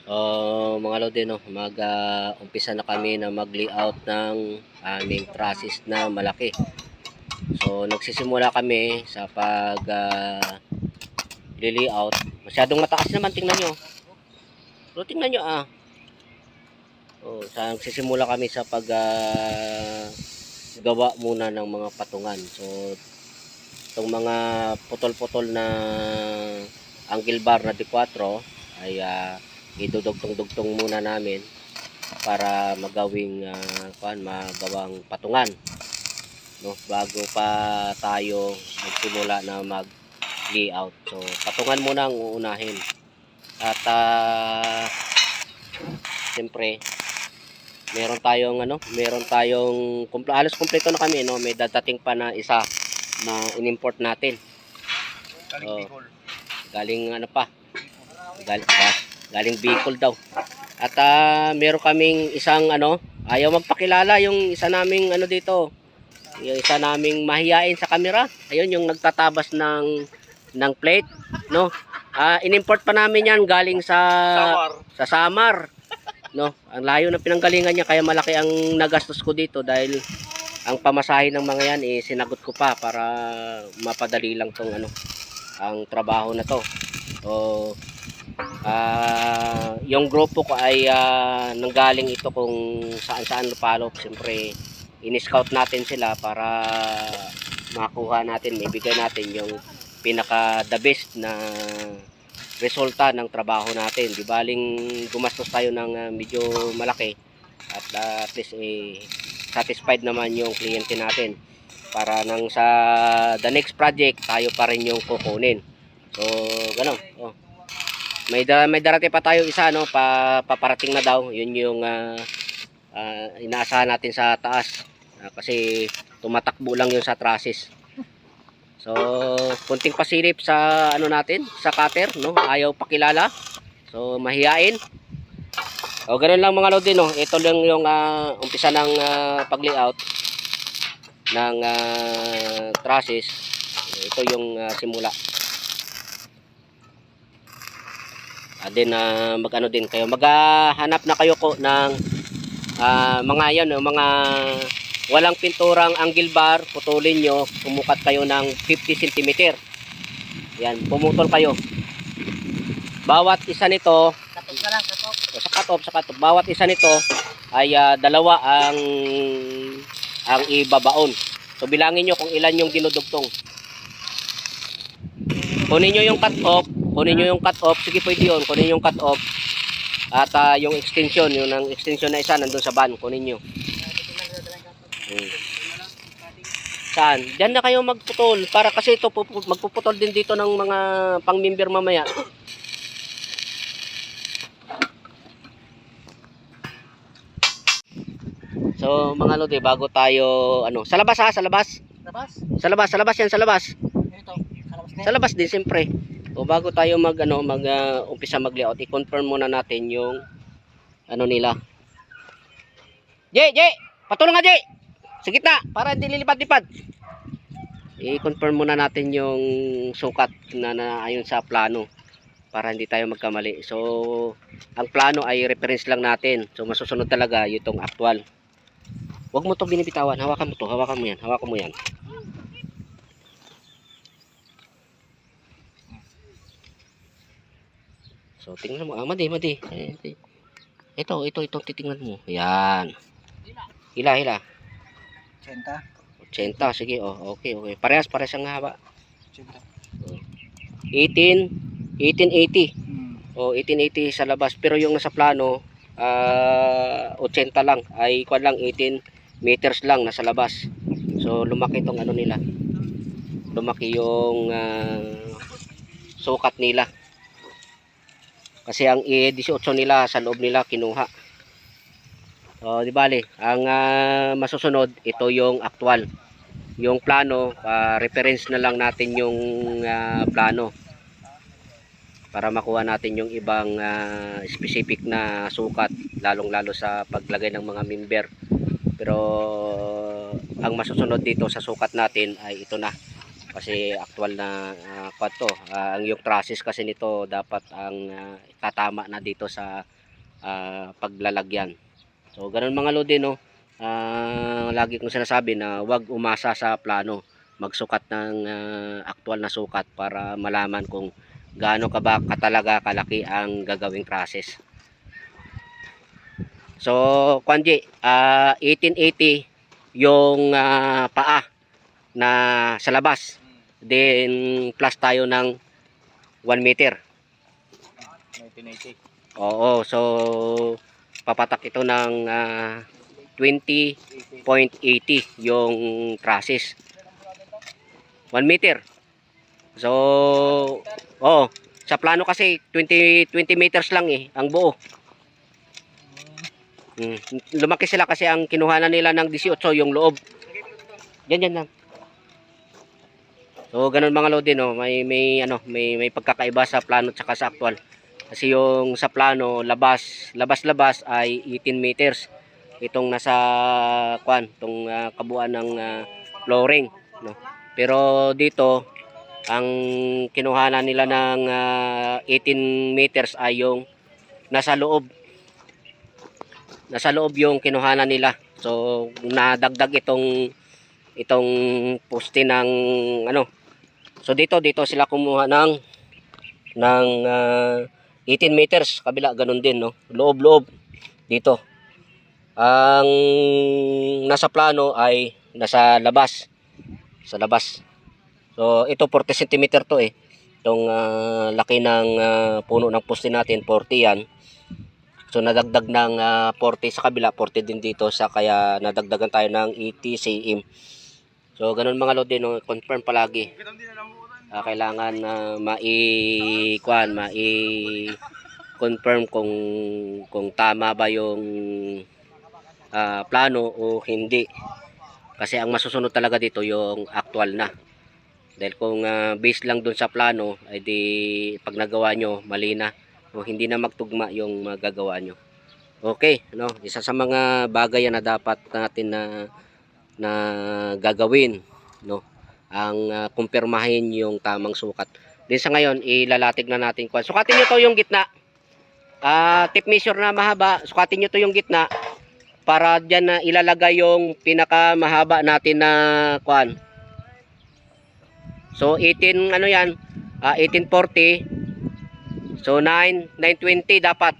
Mga lodi, no, umpisa na kami na mag-layout ng aming trusses na malaki. So nagsisimula kami sa pag layout. Masyadong mataas naman, tingnan nyo. So tingnan nyo sa nagsisimula kami sa pag gawa muna ng mga patungan. So itong mga putol-putol na angle bar na D4 ay idudugtong-dugtong muna namin para magawing magawang patungan, no, bago pa tayo magsimula na mag layout. So patungan muna ang uunahin at siyempre meron tayong halos kumpleto na kami, no. May dadating pa na isa na in-import natin. Galing galing Bicol daw. At meron kaming isang ayaw magpakilala yung isa naming dito. Yung isa naming mahiyain sa camera. Ayun yung nagtatabas ng plate, no. In-import pa namin yan galing sa Samar. No, ang layo ng pinanggalingan niya kaya malaki ang nagastos ko dito dahil ang pamasahe ng mga yan sinagot ko pa para mapadali lang tong ang trabaho na to. So yung grupo ko ay nanggaling ito kung saan lupalop. Siyempre in-scout natin sila para makuha natin, ibigay natin yung pinaka the best na resulta ng trabaho natin. Di baling gumastos tayo ng medyo malaki at least satisfied naman yung kliyente natin para nang sa the next project tayo pa rin yung kukunin. So gano'n. May darating pa tayo isa, paparating na daw. Yun yung inaasahan natin sa taas kasi tumatakbo lang yun sa trusses. So kunting pasilip sa natin sa cutter, no, ayaw pakilala, so mahiyain. O ganoon lang mga lodi, no. Ito lang yung umpisa ng pag-layout ng trusses. Ito yung simula. Then din kayo, maghahanap na kayo ko ng mga mga walang pinturang angle bar, putulin nyo, pumukat kayo ng 50 cm. Yan, pumutol kayo. Bawat isa nito, sa katop, bawat isa nito ay dalawa ang ibabaon. So bilangin nyo kung ilan yung dinudugtong. Kunin nyo yung cut off, sige pwede yun, kunin yung cut off. At yung extension, yung extension na isa nandun sa van, kunin nyo. Saan? Diyan na kayo magputol para kasi ito magpuputol din dito ng mga pang-member mamaya. So mga lodi, bago tayo sa labas sa labas. Sa labas yan, sa labas. Ito, sa labas din siyempre. So bago tayo umpisa mag-layout, i-confirm muna natin yung nila. Jay, patulong nga Jay. Sa gitna, para hindi lilipad-lipad. I-confirm muna natin yung sukat na ayon sa plano para hindi tayo magkamali. So, ang plano ay reference lang natin. So, masusunod talaga itong actual. Huwag mo to binibitawan. Hawakan mo yan. So, tingnan mo. Madi. Ito titingnan mo. Yan. Hila. 80, sige, okay. Parehas ang haba. 1880. 1880 sa labas, pero yung nasa plano 80 lang, ay kuan lang 18 meters lang nasa labas. So lumaki tong nila. Lumaki yung sukat nila. Kasi ang 18 nila sa loob nila kinuha. Di bali, ang masusunod ito yung actual. Yung plano, reference na lang natin yung plano para makuha natin yung ibang specific na sukat, lalong-lalo sa paglagay ng mga member. Pero ang masusunod dito sa sukat natin ay ito na. Kasi actual na ang yung trusses kasi nito dapat ang tatama na dito sa paglalagyan. So ganun mga lodi, no. Lagi kong sinasabi na wag umasa sa plano, magsukat ng aktual na sukat para malaman kung gaano ka ba katalaga kalaki ang gagawing process. So Kwanji, 1880 yung paa na sa labas, then plus tayo ng 1 meter. 1980. Oo, so papatak ito ng 20.80 yung trusses. 1 meter. So, sa plano kasi 20 meters lang ang buo. Lumaki sila kasi ang kinuhanan nila ng 18 yung loob. Yan. So, ganun mga lodi, no. May pagkakaiba sa plano at saka sa actual. Kasi yung sa plano, labas ay 18 meters. Itong nasa itong kabuuan ng flooring, no. Pero dito ang kinuhanan nila ng 18 meters ay yung nasa loob. Nasa loob yung kinuhanan nila. So nadagdag itong poste ng So dito sila kumuha ng 18 meters, kabila ganun din, no. Loob dito. Ang nasa plano ay nasa labas. Sa labas. So ito 40 cm to Itong laki ng puno ng poste natin, 40 yan. So nadagdag ng 40 sa kabila, 40 din dito, sa kaya nadagdagan tayo ng 80 cm. So ganun mga lodi, no, confirm palagi. Kailangan mai-confirm kung tama ba yung plano o hindi. Kasi ang masusunod talaga dito yung actual na. Dahil kung base lang dun sa plano, ay di pag nagawa nyo, mali na. O hindi na magtugma yung magagawa nyo. Okay, no? Isa sa mga bagay na dapat natin na gagawin, no? Ang kumpirmahin yung tamang sukat. Din sa ngayon, ilalatig na natin. Sukatin nyo to yung gitna. Tape measure na mahaba. Sukatin nyo to yung gitna. Para dyan na ilalagay yung pinaka mahaba natin na kuan. So 18 yan, 1840. So 920 dapat.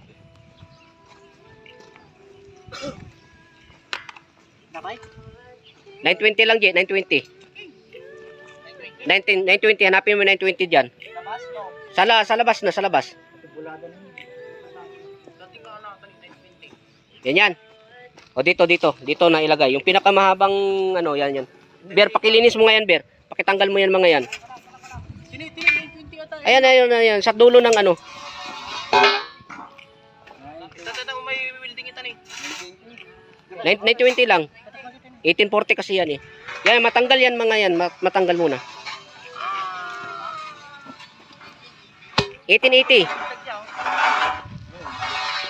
Dapat? 920 lang, J, 920. 920, hanapin mo 920 diyan. Sa labas na, sa labas. Yan. O dito na ilagay. Yung pinakamahabang yan. Ber, pakilinis mo nga yan, Ber. Pakitanggal mo yan mga yan. Ayan. Sa dulo ng may welding ito 920 lang. 1840 kasi yan Yan, matanggal yan mga yan. Matanggal muna. 1880.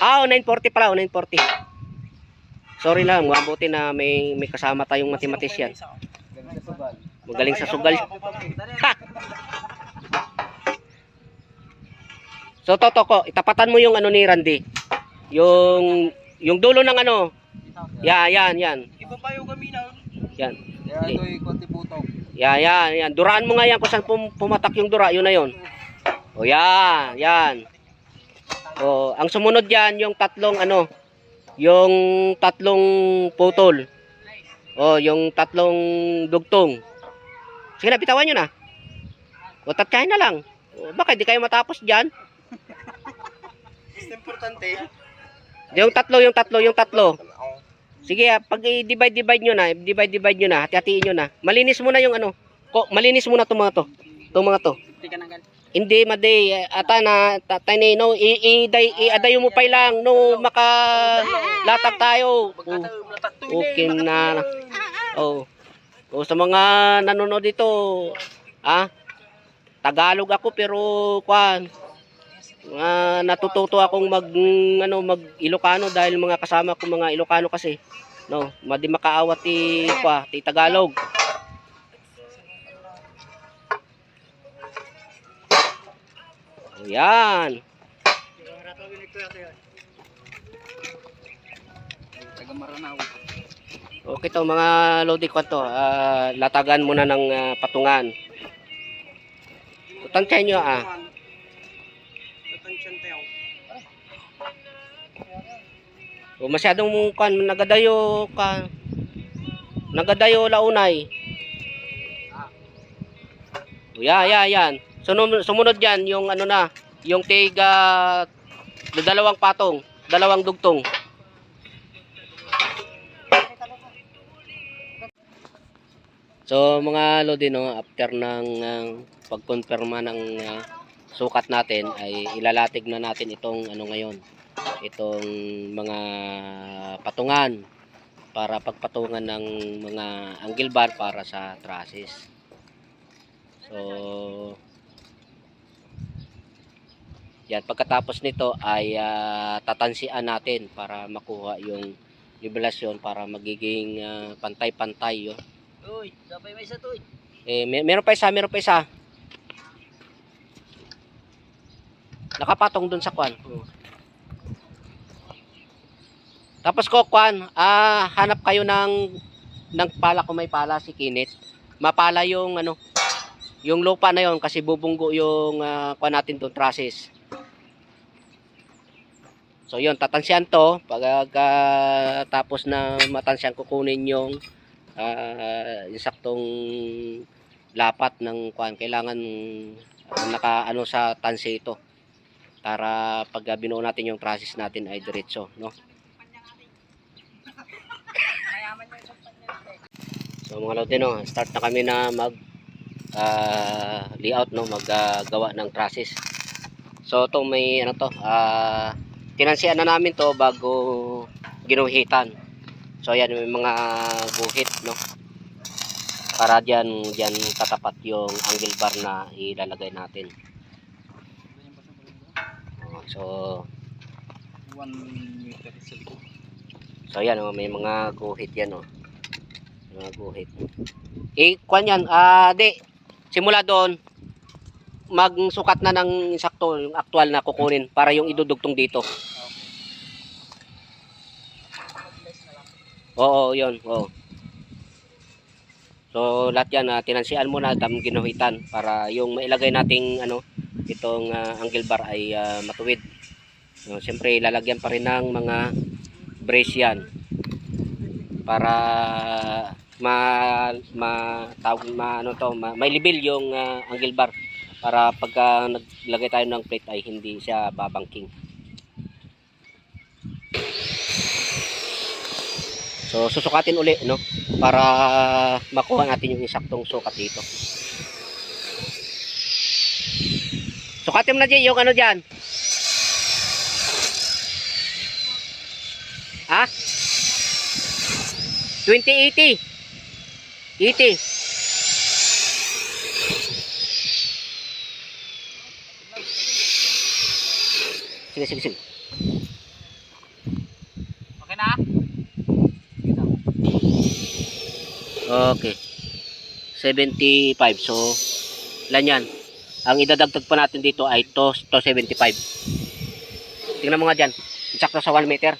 940 pala. 940. Sorry lang, mabuti na may kasama tayong mathematician. Magaling sa sugal. So Totoko, itapatan mo yung ni Randy. Yung dulo ng yan. Iba pa yung gaminaw. Yan. Ito'y konti putong. Yan. Duraan mo nga yan kung saan pumatak yung dura, yun na yun. O yan. O, ang sumunod yan, yung tatlong putol. O, yung tatlong dugtong. Sige na, bitawan nyo na. O, tatkahin na lang. O, baka di kayo matapos dyan. Mas importante. Yung tatlo. Sige, pag i-divide nyo na, hati-hatiin nyo na. Malinis muna yung malinis muna itong mga to. Hindi maday ata na tatay no i-aday mo pa lang no makalatag tayo. Okay na. Sa mga nanonood dito, Tagalog ako pero natututo akong mag Ilocano dahil mga kasama ko mga Ilocano kasi. No, madi makaawat ti Tagalog. Yan. Taga Maranao. Okay to mga lodi ko to. Latagan muna ng patungan. Tansyahin nyo Tansyan tayo. O masyadong kan nagadayo ka. Nagadayo launay. O yan. Sumunod yan yung ano na, yung tiga dalawang patong, dalawang dugtong. So mga lodi no, after ng pagkonfirma ng sukat natin ay ilalatig na natin itong ano ngayon, itong mga patungan para pagpatungan ng mga angle bar para sa trusses. So yan, pagkatapos nito ay tatansian natin para makuha yung nivelasyon para magiging pantay-pantay yun. Uy, dapat may isa to. Meron pa isa. Nakapatong dun sa kwan. Tapos hanap kayo ng pala kung may pala si Kinit. Mapala yung ano, yung lupa na yon kasi bubunggo yung kwan natin doon trusses. So yun, tatansiyan to. Tapos na matansiyan, kukunin yung saktong lapat ng kwan. Kailangan naka sa tansi ito para pag binuo natin yung trusses natin ay diretso, no? So mga lodi no, start na kami na mag layout no, maggawa ng trusses. So itong may ano to, tinansian na namin to bago ginuhitan. So ayan, may mga guhit no, para diyan tatapat yung angle bar na ilalagay natin. So 1 meter sa likod. So ayan oh, may mga guhit yan oh. Mga guhit. Kwan yan, simula doon magsukat na ng sakto yung actual na kukunin para yung idudugtong dito. Oo, yun. Oo. So lahat yan tinansian muna, ginuhitan para yung mailagay nating ano, itong angle bar ay matuwid. So, siyempre lalagyan pa rin ng mga brace yan para may level yung angle bar para pagka naglagay tayo ng plate ay hindi siya babangking. So susukatin uli no, para makuha natin yung eksaktong sukat dito. Sukatin mo na Jay yung ano diyan. 2080. 80. Sige. Okay na? Okay. 75. So, lan yan. Ang idadagdag pa natin dito ay 275. Tingnan mo nga dyan. Sakto sa 1 meter.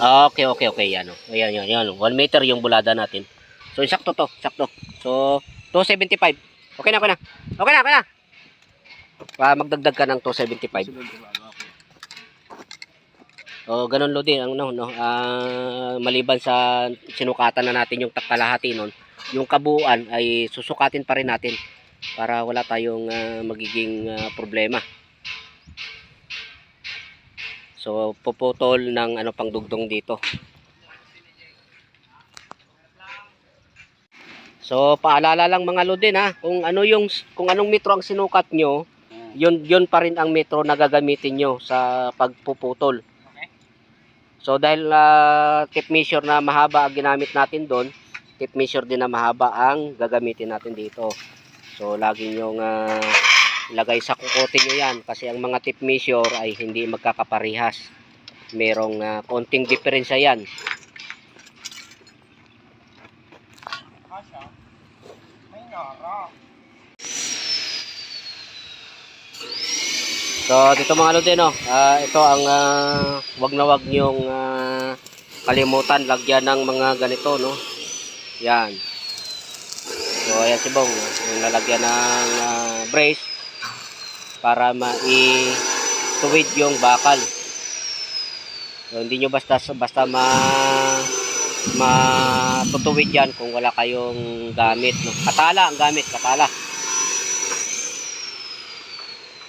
Okay. Yan. Yan. 1 meter yung bulada natin. So, sakto to. Sakto. So, 275. Okay na. Magdagdag ka ng 275. O ganun lo din ang maliban sa sinukatan na natin yung kalahati nun, yung kabuuan ay susukatin pa rin natin para wala tayong magiging problema. So puputol ng pangdugtong dito. So paalala lang mga lodin kung anong metro ang sinukat nyo, yun pa rin ang metro na gagamitin nyo sa pagpuputol. So dahil tape measure na mahaba ang ginamit natin doon, tape measure din na mahaba ang gagamitin natin dito. So lagi nyo ilagay sa kukote nyo yan kasi ang mga tape measure ay hindi magkakaparehas. Merong konting diferensya yan. So dito mga lodi no, ito ang wag na wag nyong kalimutan lagyan ng mga ganito no. Yan. So ayan si Bong, yung lalagyan ng brace para tuwid yung bakal. So, hindi nyo basta matutuwid yan kung wala kayong gamit no. Katala ang gamit, katala.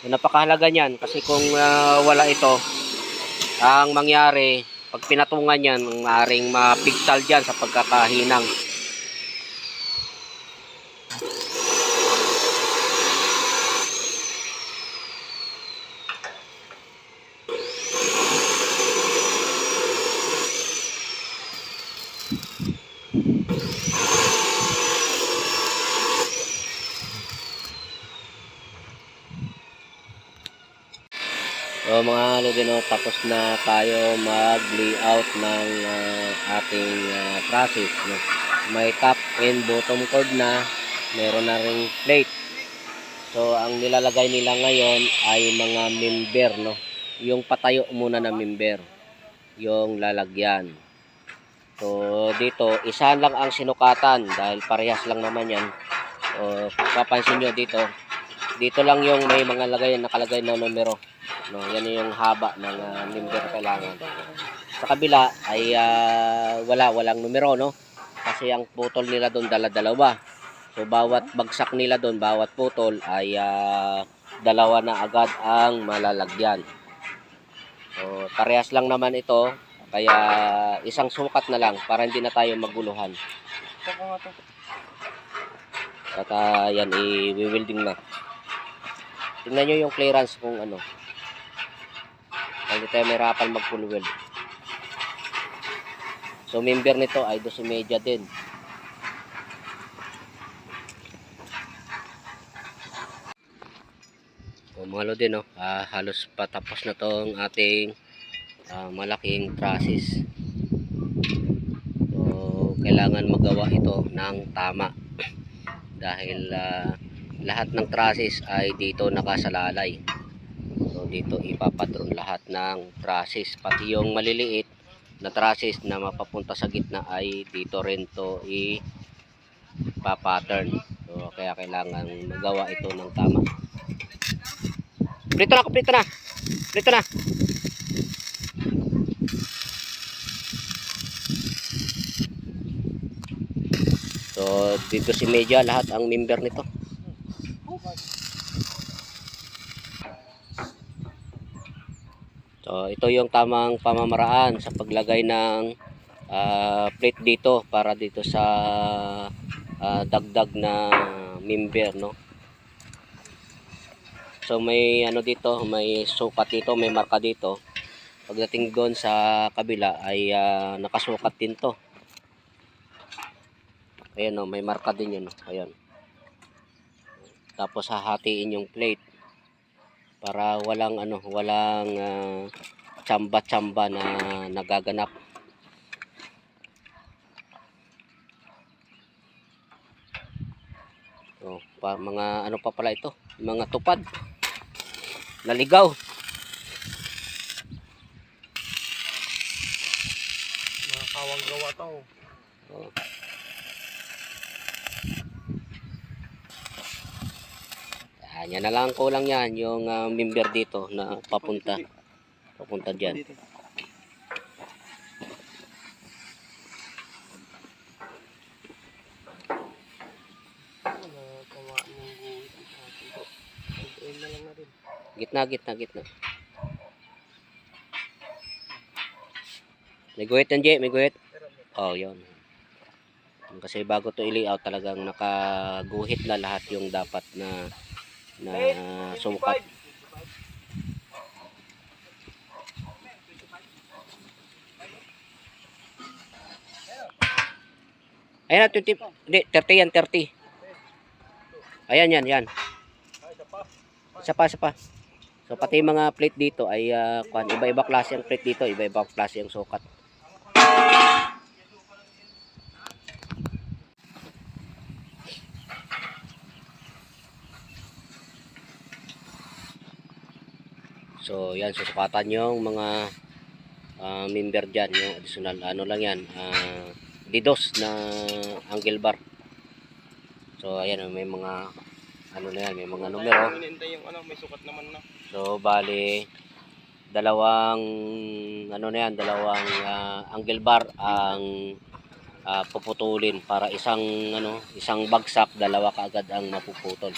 So, napakahalaga niyan kasi kung wala ito, ang mangyari pag pinatungan yan, maaaring mapigtal dyan sa pagkakahinang. So mga lodi no, tapos na tayo mag-layout ng ating trusses no. May top and bottom cord na, meron na ring plate. So ang nilalagay nila ngayon ay mga member no. Yung patayo muna na member, yung lalagyan. So dito isa lang ang sinukatan dahil parehas lang naman yan. O papansin nyo dito lang yung may mga nakalagay na numero. No, yan yung haba ng member kailangan. Sa kabila ay walang numero no. Kasi ang putol nila doon dala-dalawa. So bawat bagsak nila doon, bawat putol ay dalawa na agad ang malalagyan. So parehas lang naman ito, kaya isang sukat na lang para hindi na tayo maguluhan. At yan i-welding na. Tingnan nyo yung clearance kung ano. Hindi tayo mahirapan mag full weld. So member nito ay 12.5 din. So mga lodi no, halos patapos na tong ating malaking trusses. So kailangan magawa ito ng tama. Dahil lahat ng trusses ay dito nakasalalay. So dito ipapadron lahat ng trusses, pati yung maliliit na trusses na mapapunta sa gitna ay dito rin to ipa-pattern. So kaya kailangan magawa ito ng tama. Prito na. So dito si media lahat ang member nito. So ito yung tamang pamamaraan sa paglagay ng plate dito para dito sa dagdag na member no. So may ano dito, may sukat dito, may marka dito. Pagdating doon sa kabila ay nakasukat din to. Ayan o, may marka din yun. Ayan. Tapos hahatiin yung plate para walang tsamba-tsamba na nagaganap. So, mga ano pa pala ito? Mga tupad. Naligaw. Mga kawang gawa to. Oh. Yan na lang kulang yan, yung member dito na papunta dyan. Gitna. May guhit yan, Jay, may guhit. Oh, yun. Kasi bago to i-layout talagang nakaguhit na lahat yung dapat na sukat. Ayan na, 20, hindi, 30 yan, 30. Ayan, yan. Isa pa. So, pati mga plate dito ay, iba-iba klase ang plate dito, iba-iba klase ang sukat. So yan, susukatan yung mga member dyan, yung additional ano lang yan, didos na angle bar. So ayan, may mga ano na yan, may mga numero. Yung ano, may sukat naman na. So bali dalawang ano na yan, dalawang angle bar ang puputulin para isang bagsak, dalawa kaagad ang mapuputol.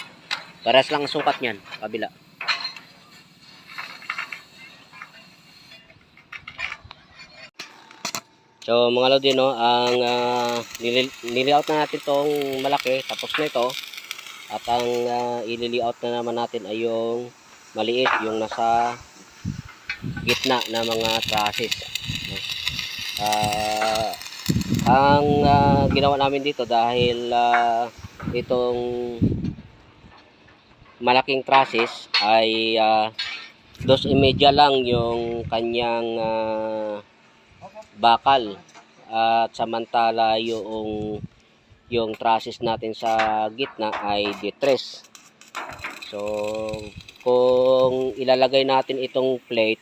Pares lang ang sukat niyan, kabila. So mga lodi, no, ang nililayout na natin tong malaki, tapos na ito. At ang ililiaut na naman natin ay yung maliit, yung nasa gitna na mga trusses. Ang ginawa namin dito dahil itong malaking trusses ay 2.5 lang yung kanyang bakal, at samantala yung trusses natin sa gitna ay D3. So kung ilalagay natin itong plate,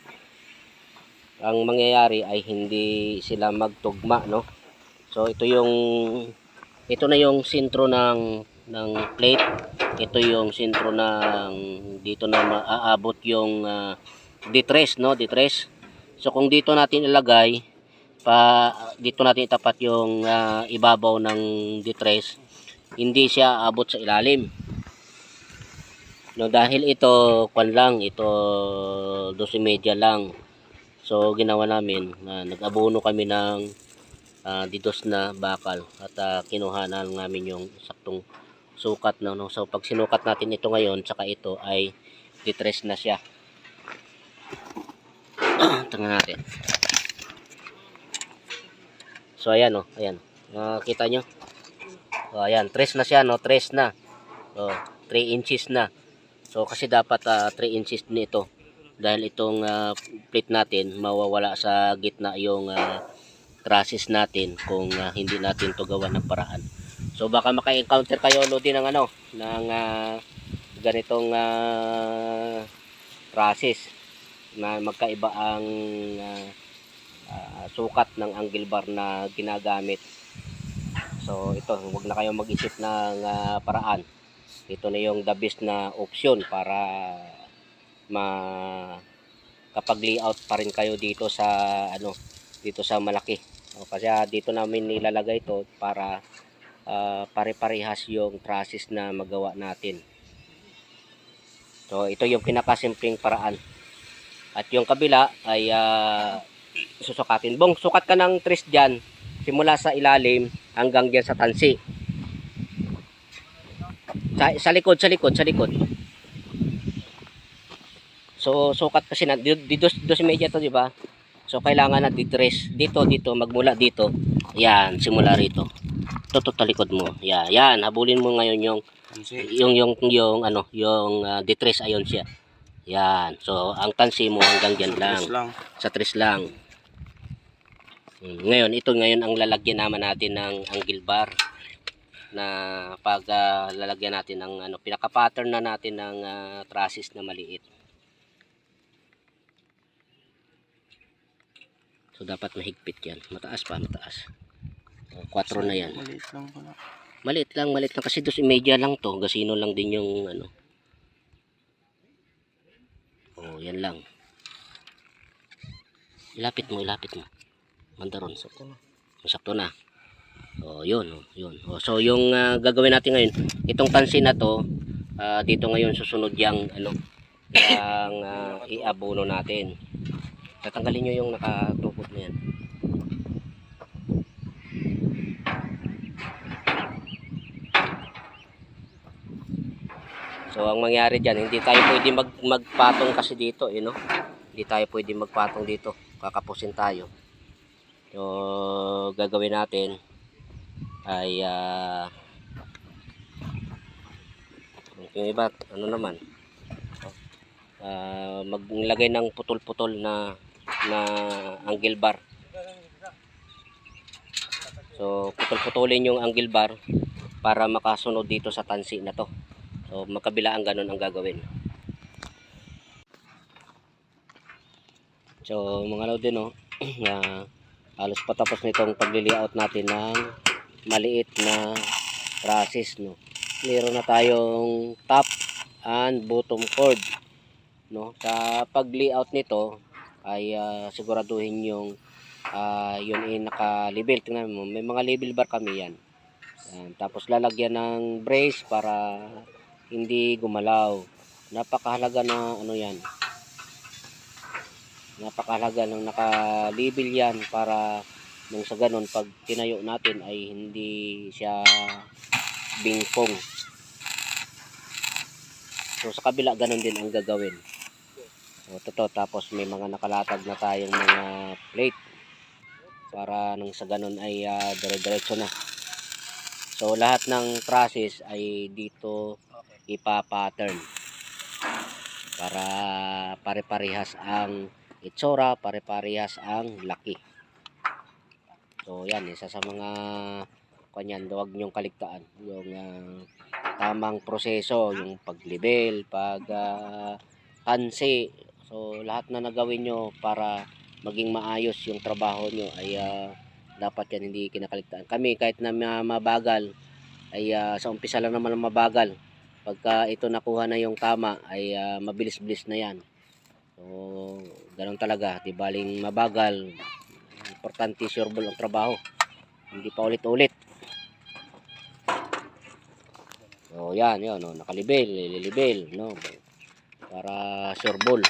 ang mangyayari ay hindi sila magtugma, no? So ito na yung sentro ng plate. Ito yung sentro ng dito na maaabot yung D3, no? D3. So kung dito natin ilagay, dito natin itapat yung ibabaw ng D3, hindi siya abot sa ilalim. No, dahil ito ito 2.5 lang. So ginawa namin nag-abono kami ng didos na bakal, at kinuha na namin yung saktong sukat, no? So pag sinukat natin ito ngayon saka ito ay D3 na siya. Tingnan natin. So ayan, oh, ayan. Nakita nyo? So ayan, 3 na siya, no? 3 na. So 3 inches na. So kasi dapat 3 inches nito, dahil itong plate natin mawawala sa gitna yung trusses natin kung hindi natin to gawa ng paraan. So baka maka-encounter kayo lodi ng ng ganitong trusses na magkaiba ang sukat ng angle bar na ginagamit. So ito, huwag na kayong mag-isip ng paraan. Ito na yung the best na option para kapag layout pa rin kayo dito sa dito sa malaki. Kasi dito namin nilalagay ito para pare-parehas yung trusses na magawa natin. So ito yung pinakasimpleng paraan. At yung kabila ay susukatin. Bong, sukat ka ng tres dyan, simula sa ilalim hanggang dyan sa tansi. Sa likod. So sukat kasi na dito 2.5 to, di ba? So kailangan na D3 dito magmula dito. Yan, simula rito. Sa likod mo. Yan, habulin mo ngayon yung D3, ayon siya. Yan. So ang tansi mo hanggang diyan lang. Sa 3 lang. Ngayon ang lalagyan naman natin ng angle bar, na pag lalagyan natin ng pinaka-pattern na natin ng trusses na maliit. So dapat mahigpit yan. Mataas. 4 na yan. Maliit lang pala. Maliit lang kasi 2.5 lang to. Gasino lang din yung Oh, yan lang. Ilapit mo. Mandaron. Sakto na. Oh, yun. So yung gagawin natin ngayon, itong tansi na to, dito ngayon susunod yang yang iabono natin. Tatanggalin nyo yung nakatukod na yan. So ang mangyari dyan, hindi tayo pwede magpatong kasi dito, hindi tayo pwede magpatong dito, kakapusin tayo. So gagawin natin ay yung iba naman, maglagay ng putol-putol na angle bar. So putol-putulin yung angle bar para makasunod dito sa tansi na to. So magkabilaan, ganun ang gagawin. So mga lodi no, halos patapos nitong pagli-layout natin ng maliit na trusses no. Meron na tayong top and bottom cord no. Sa pag-layout nito ay siguraduhin yung yun ay naka-label. Tingnan mo, may mga label bar kami yan. Tapos lalagyan ng brace para hindi gumalaw. Napakahalaga na ano yan. Napakahalaga ng naka-label yan para nung sa ganun pag tinayo natin ay hindi siya bingkong. So sa kabila ganun din ang gagawin. So totoo, tapos may mga nakalatag na tayong mga plate para nung sa ganun ay dire-diretso na. So lahat ng trusses ay dito ipa-pattern para pare-parehas ang itsura, pare-parehas ang laki. So yan, isa sa mga kanyan, huwag niyong kaligtaan yung tamang proseso, yung paglibel, tansi. So lahat na nagawin nyo para maging maayos yung trabaho nyo ay dapat yan hindi kinakaligtaan. Kami kahit na mabagal ay sa umpisa lang naman mabagal. Pagka ito nakuha na yung tama ay mabilis-bilis na yan. So ganun talaga, di baling mabagal. Importante sureball ang trabaho. Hindi pa ulit-ulit. So yan, yun, no, nakalibel, lilibel, no, para sureball.